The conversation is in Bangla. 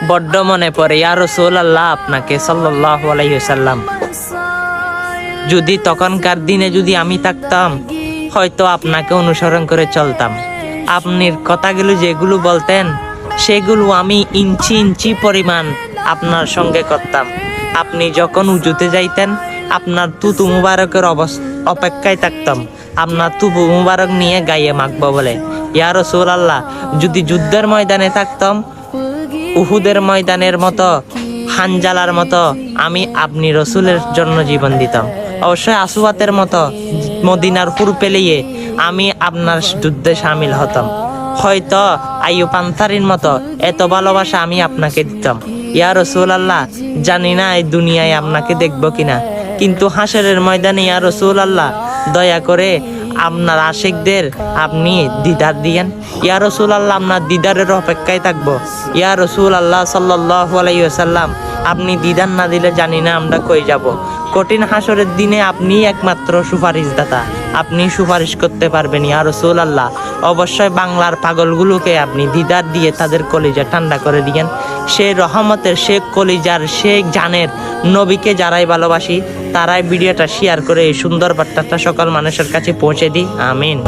বড্ড মনে পড়ে ইয়া রাসূলুল্লাহ আপনাকে সাল্লাল্লাহু আলাইহি ওয়াসাল্লাম। যদি তখনকার দিনে যদি আমি থাকতাম, হয়তো আপনাকে অনুসরণ করে চলতাম। আপনার কথাগুলো যেগুলো বলতেন, সেগুলো আমি ইঞ্চি ইঞ্চি পরিমাণ আপনার সঙ্গে করতাম। আপনি যখন উজুতে যাইতেন, আপনার তুতু মুবারকের অপেক্ষায় থাকতাম, আপনার তুবু মুবারক নিয়ে গায়ে মাখবো বলে। ইয়া রাসূলুল্লাহ, যদি যুদ্ধের ময়দানে থাকতাম, উহুদের ময়দানের মতো, হানজালার মতো আমি আপনি রসুলের জন্য জীবন দিতাম। অবশ্যই আসওয়াতের মতো মদিনার হুর পেলিয়ে আমি আপনার যুদ্ধে সামিল হতাম। হয়তো আইয়ুব আনসারীর মতো এত ভালোবাসা আমি আপনাকে দিতাম। ইয়া রাসূলুল্লাহ, জানি না এই দুনিয়ায় আপনাকে দেখবো কিনা, কিন্তু হাসরের ময়দানে ইয়া রাসূলুল্লাহ দয়া করে আপনার আশিকদের আপনি দিদার দিয়েন। ইয়া রাসূলুল্লাহ, আপনার দিদারের অপেক্ষায় থাকবো। ইয়া রাসূলুল্লাহ সাল্লাল্লাহু আলাইহি ওয়াসাল্লাম, আপনি দিদার না দিলে জানি না আমরা কই যাব। কঠিন হাসরের দিনে আপনি একমাত্র সুপারিশদাতা, আপনি সুপারিশ করতে পারবেন। ইয়া রাসূলুল্লাহ, অবশ্যই বাংলার পাগলগুলোকে আপনি দিদার দিয়ে তাদের কলিজা ঠান্ডা করে দিয়েন। সে রহমতের, সে কলিজার, সে জানের নবীকে যারাই ভালোবাসি, তারাই ভিডিওটা শেয়ার করে এই সুন্দর বার্তাটা সকল মানুষের কাছে পৌঁছে দিই। আমিন।